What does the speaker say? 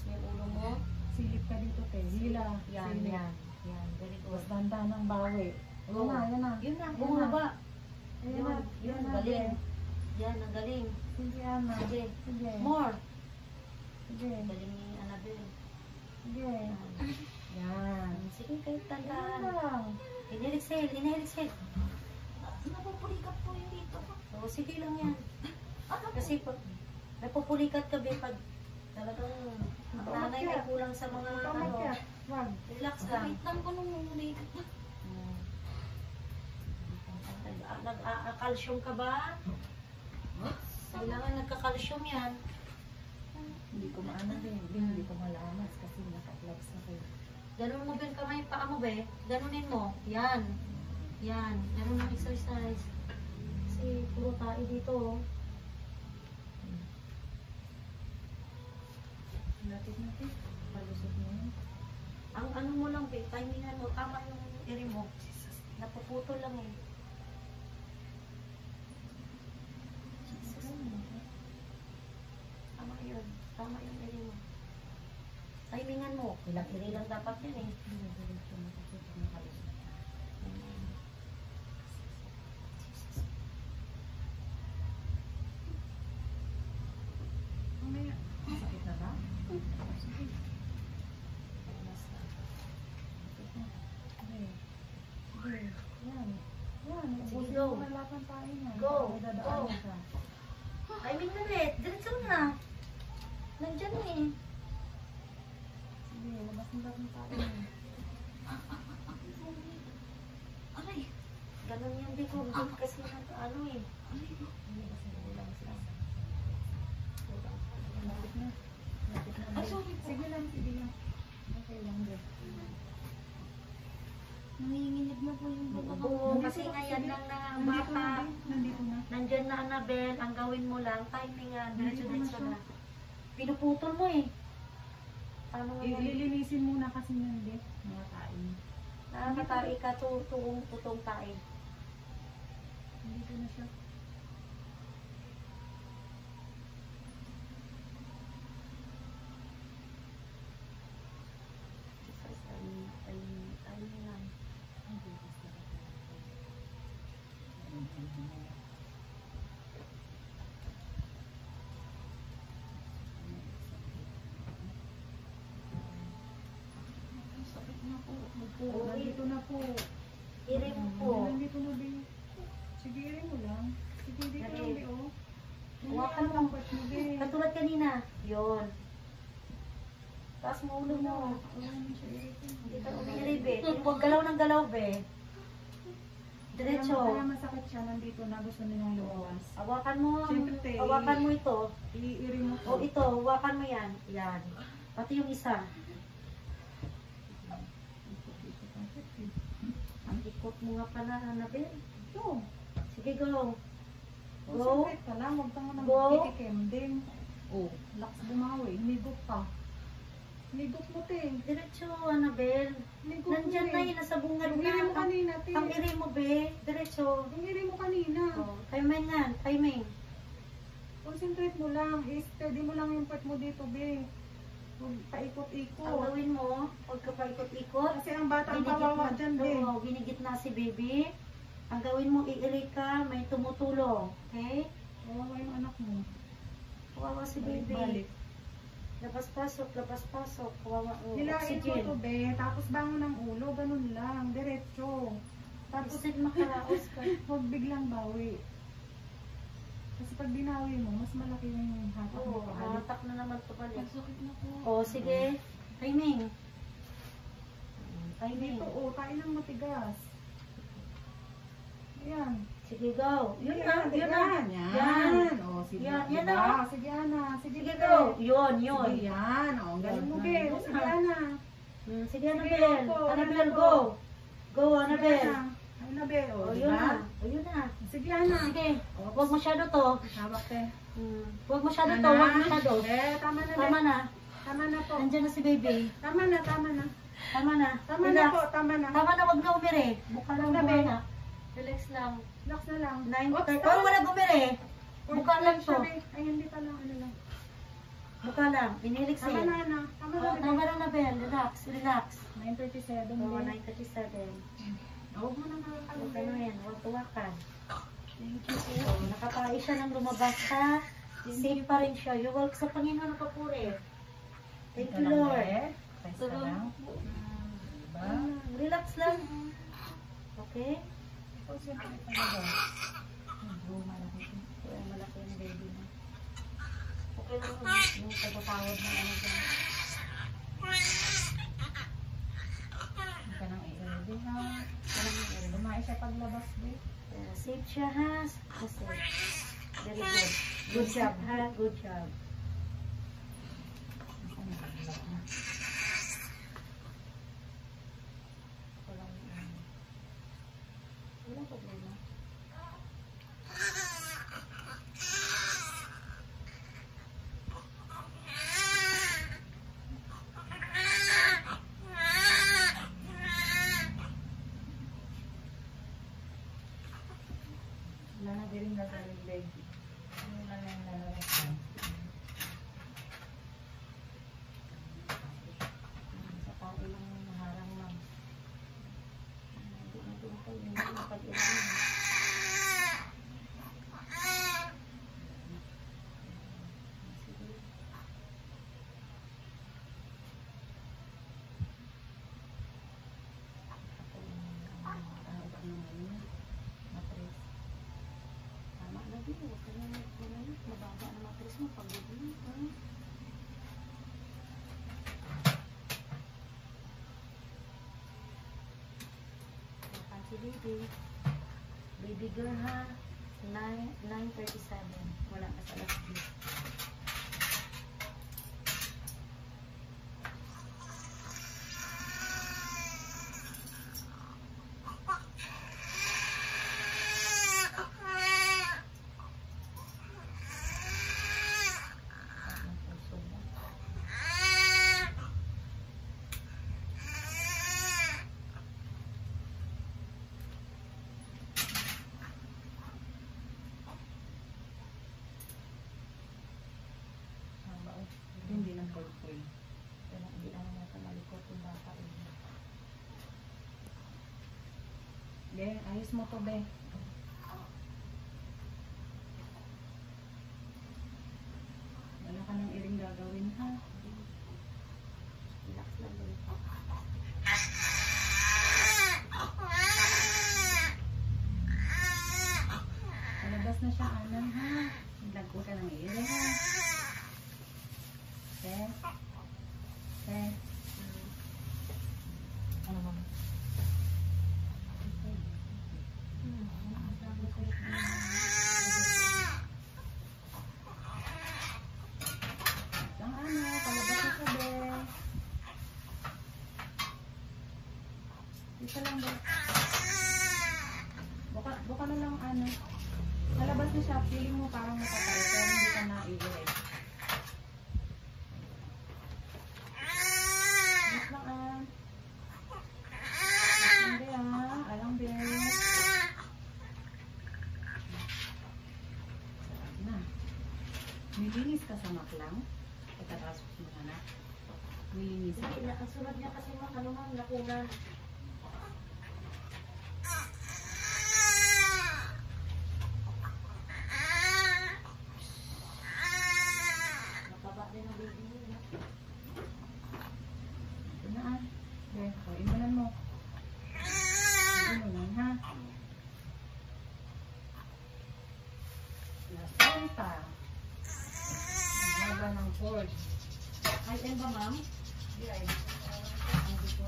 mo yung ulo mo. Silip ka dito, te. Hila. Yan, Silip. yan. Yan, very good. Tapos dandan ng bawi. Ayun na, ayun na. Yun na, Ayun bumaba. Ayun na. Yun, Ayun na, galing. te. Yan, ang galing. Sige, Ana. Sige. Sige. More. Sige. Galing ni Annabelle. Sige. Yan. Yan. Sige, kahit Ayun tandaan. lang. Inhale, exhale, inhale, exhale. Napupulikat po yung dito. O, sige lang yan. Kasi pag napupulikat ka, be, pag talagang ang nanay ay kulang sa mga ano, Pamakyat. Wag. relax lang. Wait lang ko nung umiikat na. Nag-calcium ka ba? Kailangan nagka-calcium yan. Hindi ko maano din. Hindi ko malamas kasi naka-flex ako. Ganun mo ba yung kamay, paa mo ba? Ganunin mo. Yan. Yan. Ganun ang exercise. Kasi puro tayo dito. Oh. Lapit natin. Palusot mo yun. Ang ano mo lang, be, timingan mo. Tama yung iri mo. Napuputol lang eh. Tama yun. Tama yung iri mo. Timingan mo. Ilang iri lang dapat yan eh. Mamaya. Sakit na ba? Sige. Sige. Sige. Yan. Yan. Sige, Ubusin go. mo na lahat ng tayo niya. Go. May dadaanan Go. ka. Timing na rin. Diretso na. Nandyan eh. Sige. Labas mo lahat ng tayo niya. Aray! Ganun yung di ko. Kasi ano eh. Lapit na. Lapit na. Ay, sorry po. Sige lang. Sige lang. Okay lang. Be. Nanginginig na po yung buka ko. Oo, kasi ngayon lang na Nandito na. bata. Be. Nandito na. Nandyan na, Annabelle. Ang gawin mo lang, timingan. Diretso-diretso Nandito na na. Pinuputol mo eh. Paano nga yan? Ililinisin muna kasi yan, Be. Mga tayo. Nakakatari ka, tutong tayo. Nandito na siya. Timingan. Sakit na po. Opo, nandito na po. Iri mo po. Nandito na, Be. Sige, iri mo lang. Sige, dito lang, Be, oh. Hawakan mo. Ang part mo, Be. Katulad kanina. Yun. Taas mo ulo mo. Ayan, siya, iri ko. Hindi ka umiri, be. Huwag galaw ng galaw, be. Diretso. Kaya masakit siya, nandito na gusto nilang lumawas. Hawakan mo. Siyempre, Hawakan mo ito. Iiri mo O ito, hawakan mo yan. Yan. Pati yung isa. Ang ikot mo nga pala, Annabelle. Ito. Sige, go. Go. Concentrate ka lang, huwag kang nang Go. kitikemding. Oh, lakas bumawi. Hinigot ka. Hinigot mo, te. Diretso, Annabelle. Hinigot mo, Nandyan na eh. yun, nasa bungad Yung iri mo na. kanina, te. Ang iri mo, be. Diretso. Yung iri mo kanina. Oh, timing yan, timing. Concentrate mo lang. I-steady mo lang yung part mo dito, be. Huwag Ang paikot-ikot. gawin mo, huwag ka pa ikot-ikot. Kasi ang bata ang kawawa dyan, be. Oo, ginigit na si baby. Ang gawin mo, iiri ka, may tumutulong. Okay? Kawawa yung anak mo. Kawawa si baby. Balik. Labas-pasok, labas-pasok. Kawawa. Oh, Hilain mo oxygen. to, be. Tapos bangon ng ulo. Ganun lang. Diretso. Tapos Tapos makaraos ka. huwag biglang bawi. Kasi pag binawi mo, mas malaki yung hatak mo Oo, pabalik. hatak na naman ito pala. Nagsakit na po. Oh, sige. Timing. Timing. Dito, oh, kain ng matigas. Ayan. Sige, go. Yun na, yun na. Yan. Yan. Yan. Oh, sige. Yan, yan diba? na. Sige, Ana. Sige, Sige, be. go. Yun, yun. Sige, yan. Oh, ang galing mo, be. Yun Oh, sige, na. Ana. Sige, Annabelle. go. Annabelle, Ano go. Go, Sige, Annabelle. Ana. Ana, be. Oh, Oh, diba? yun na. Oh, yun na. Sige, Ana. Sige. Huwag masyado to. Hawak, te. Huwag masyado Ana. to. Huwag masyado. Tama na, be. Tama na. Tama na po. Nandiyan na si baby. Tama na, tama na. Tama na. Tama na Relax. po, tama na. Tama na, wag na umiri. Buka lang Wag na, buka be. na. Relax lang. Relax na lang. 9:30. Oops, Oh, wala umiri. Buka lang to. Ay, hindi pa lang. Ano lang. Mukha lang. Inhale, Tama exhale. na, na. Tama na, Oh, diba? tama lang na, Bel. Relax, relax. 9:37 Oh, din. 9:37. Huwag mo na Huwag ano makakalimutan. yan, huwag tuwakan. Thank you po. So, nakatayo siya ng lumabas ha. Safe pa rin siya. You walk sa Panginoon ng papuri. Thank you, Lord. Pwesta lang. Diba? Relax lang. Okay? Ito siyempre talaga. Malaki. Kaya malaki yung baby na. Okay lang yun. Yung pagpapawad ng ano dyan. Hindi ka nang i-ready ha. Walang yung Lumae siya paglabas din. safe siya ha. Kasi, very good. Good job ha. Good job. Walang problema. Wala na din gagawin baby. Ano lang yung lalabas. Sa tao lang maharang lang. Hindi na pinatay. Hindi na pag-ilan. Sige. Matris. Tama na din. Huwag ka na mababa na matris mo. Pagod mo. Si baby. Baby girl ha. 9:37. Wala ka sa last day. Ang puso mo. Hindi ng purple. Kaya hindi naman natin malikot yung bata. Be, ayos mo to, be. Wala ka nang iring gagawin, ha? Relax lang din. Palabas na siya, Anan, ha? Lagko ka ng iring, ha? Okay? Okay? Ano mo? Ang ano, palabas na siya, be. Isa lang, be. Buka na lang, ano. Palabas na siya, feeling mo parang nakatay, pero hindi ka na i-iring. Yes lang, ah. Alang, be, ah. Alang, be. Na. Nilinis ka sa maklang? Pagkatapos mo na. Nilinis ka. Hindi, nakasunod niya kasi mga ano ma'am, nakunan. Nakaba din ang baby niya. Ito na, ah. Be, imunan mo. Imunan, ha? Lasenta. Ang haba ng cord. Ay, yan ba ma'am? Hindi, ay. Ang dito.